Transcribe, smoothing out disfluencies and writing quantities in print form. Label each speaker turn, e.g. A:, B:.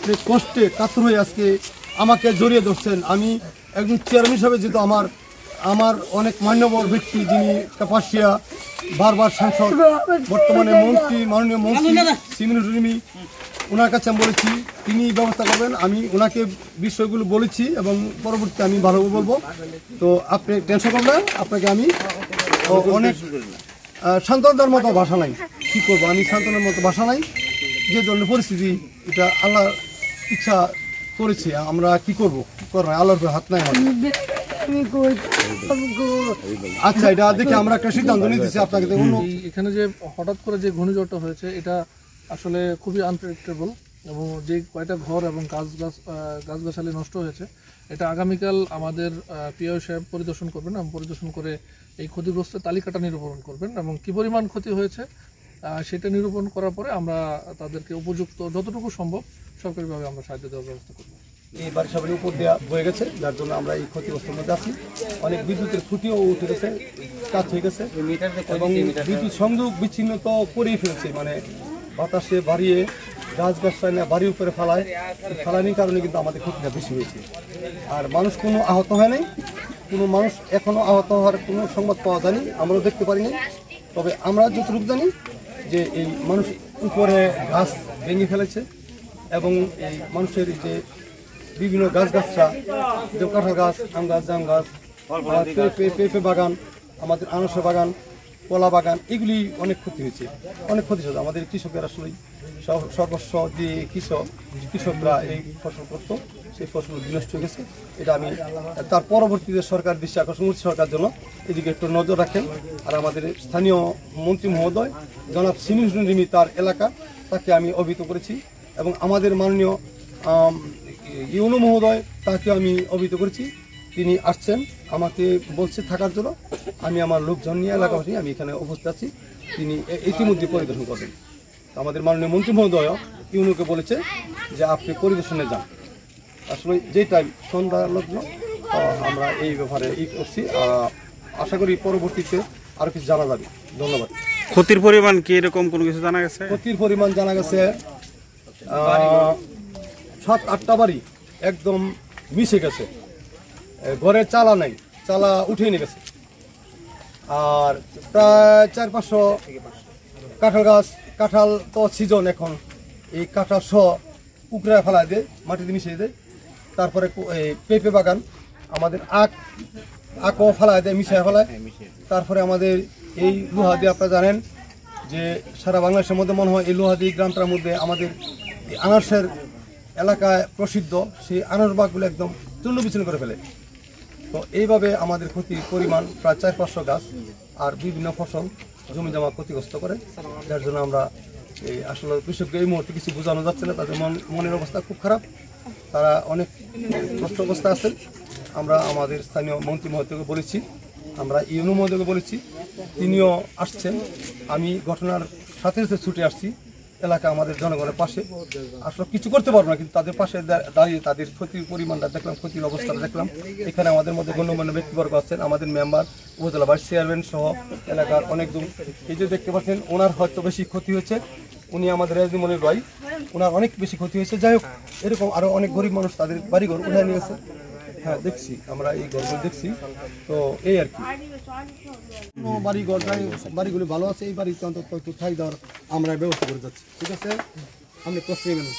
A: আপনি কষ্টে কাতর হয়ে আজকে আমাকে জড়িয়ে ধরছেন। আমি একজন চেয়ারম্যান হিসাবে যেহেতু আমার অনেক মান্যবর ব্যক্তি, যিনি কাপাসিয়া বারবার সাংসদ, বর্তমানে মন্ত্রী, মাননীয় মন্ত্রী সিমিনুরিমি, ওনার কাছে আমি বলেছি তিনি ব্যবস্থা করবেন। আমি ওনাকে বিষয়গুলো বলেছি এবং পরবর্তীতে আমি ভালোভাবে বলবো। তো আপনি টেনশন করবেন, আপনাকে আমি অনেক সান্ত্বনার মতো ভাষা নাই, কী করবো, আমি সান্ত্বনার মতো ভাষা নাই। যে ধরনের পরিস্থিতি, এটা আল্লাহ ইচ্ছা করেছি, আমরা কি করবো, আল্লাহর হাত নাই আমাদের। আচ্ছা, এটা দেখে আমরা একটা সিদ্ধান্ত নিতেছি আপনাকে।
B: এখানে যে হঠাৎ করে যে ঘূর্ণিঝড়টা হয়েছে, এটা আসলে খুবই আনপ্রেডিক্টেবল, এবং যে কয়টা ঘর এবং গাছগাছালি নষ্ট হয়েছে, এটা আগামীকাল আমাদের পিআই সাহেব পরিদর্শন করবেন এবং পরিদর্শন করে এই ক্ষতিগ্রস্তের তালিকাটা নিরূপণ করবেন এবং কী পরিমাণ ক্ষতি হয়েছে সেটা নিরূপণ করার পরে আমরা তাদেরকে উপযুক্ত যতটুকু সম্ভব সরকারিভাবে আমরা সাহায্য দেওয়ার ব্যবস্থা করব।
A: এই বারিশাবের উপর দেওয়া বয়ে গেছে, যার জন্য আমরা এই ক্ষতিগ্রস্তের মধ্যে আছি। অনেক বিদ্যুতের খুঁটিও উঠে গেছে, কাজ হয়ে গেছে এবং বিদ্যুৎ সংযোগ বিচ্ছিন্ন তো করেই ফেলছে, মানে বাতাসে বাড়িয়ে গাছগাছালি বাড়ির উপরে ফালানির কারণে কিন্তু আমাদের ক্ষতিটা বেশি হয়েছে। আর মানুষ কোনো আহত হয় নাই, কোনো মানুষ এখনও আহত হওয়ার কোনো সংবাদ পাওয়া যায়নি, আমরাও দেখতে পারিনি। তবে আমরা যতটুকু জানি যে এই মানুষ উপরে গাছ ভেঙে ফেলেছে এবং এই মানুষের যে বিভিন্ন গাছগাছরা, যে কাঁঠাল গাছ, আম গাছ, জাম গাছ, পেঁপে বাগান, আমাদের আনারস বাগান, কলা বাগান, এগুলি অনেক ক্ষতি হয়েছে, অনেক ক্ষতি হয়েছে। আমাদের কৃষকের আসলে সর্বস্ব যে কৃষকরা এই ফসল করতো, সেই ফসল বিনষ্ট হয়ে গেছে। এটা আমি তার পরবর্তীতে সরকার দৃষ্টি আকর্ষণ করছি, সরকার জন্য এদিকে একটু নজর রাখেন। আর আমাদের স্থানীয় মন্ত্রী মহোদয় জনাব সিমিনুরিমি, তার এলাকা, তাকে আমি অবহিত করেছি এবং আমাদের মাননীয় ইউনো মহোদয়, তাকে আমি অবহিত করেছি। তিনি আসছেন, আমাকে বলছে থাকার জন্য। আমি আমার লোকজন নিয়ে, এলাকাবাসী নিয়ে আমি এখানে উপস্থিত আছি। তিনি ইতিমধ্যে পরিদর্শন করবেন। আমাদের মাননীয় মন্ত্রী মহোদয় ইউনোকে বলেছে যে আপনি পরিদর্শনে যান। আসলে যে টাইম সন্ধ্যা লগ্ন, আমরা এই ব্যাপারে করছি। আশা করি পরবর্তীতে আরও কিছু জানা যাবে। ধন্যবাদ।
C: ক্ষতির পরিমাণ কি এরকম কোনো কিছু জানা গেছে?
A: ক্ষতির পরিমাণ জানা গেছে 7-8টা বাড়ি একদম মিশে গেছে, ঘরে চালা নাই, চালা উঠিয়ে নিয়ে গেছে। আর প্রায় 400-500 কাঁঠাল গাছ, কাঁঠাল তো সিজন এখন, এই কাঁঠাল সহ উপরে ফেলায় দেয়, মাটিতে মিশিয়ে দেয়। তারপরে পেঁপে বাগান, আমাদের আখও ফেলায় দেয়, মিশিয়ে ফেলায়। তারপরে আমাদের এই লোহাদি, আপনারা জানেন যে সারা বাংলাদেশের মধ্যে মনে হয় এই লোহাদি গ্রামটার মধ্যে আমাদের এই আনারসের এলাকায় প্রসিদ্ধ, সেই আনারস বাগগুলো একদম চূর্ণ বিচ্ছিন্ন করে ফেলে। তো এইভাবে আমাদের ক্ষতির পরিমাণ প্রায় 400-500 গাছ আর বিভিন্ন ফসল জমি জমা ক্ষতিগ্রস্ত করে, যার জন্য আমরা এই আসলে কৃষককে এই মুহূর্তে কিছু বোঝানো যাচ্ছে না। তাদের মনের অবস্থা খুব খারাপ, তারা অনেক কষ্ট অবস্থা আছেন। আমরা আমাদের স্থানীয় মন্ত্রী মহোদয়কে বলেছি, আমরা ইউনো মহোদয়কে বলেছি, তিনিও আসছেন। আমি ঘটনার সাথে সাথে ছুটে আসছি এলাকা, আমাদের জনগণের পাশে। আসলে কিছু করতে পারবো না, কিন্তু তাদের পাশে দাঁড়িয়ে তাদের ক্ষতির পরিমাণটা দেখলাম, ক্ষতির অবস্থাটা দেখলাম। এখানে আমাদের মধ্যে গণ্যমান্য ব্যক্তিবর্গ আছেন, আমাদের মেম্বার, উপজেলা ভাইস চেয়ারম্যান সহ এলাকার অনেকজন। এই যে দেখতে পাচ্ছেন, ওনার হয়তো বেশি ক্ষতি হয়েছে, উনি আমাদের রাজমনির ভাই, ওনার অনেক বেশি ক্ষতি হয়েছে। যাই হোক, এরকম আরও অনেক গরিব মানুষ তাদের বাড়িঘর উঠায় নিয়েছে। হ্যাঁ, দেখছি আমরা এই ঘরগুলো দেখছি। তো এই আর কি, বাড়িগুলো ভালো আছে, এই বাড়িতে অন্তত একটু ঠাই দেওয়ার আমরা ব্যবস্থা করে যাচ্ছি। ঠিক আছে, আপনি কষ্ট নেবেন না।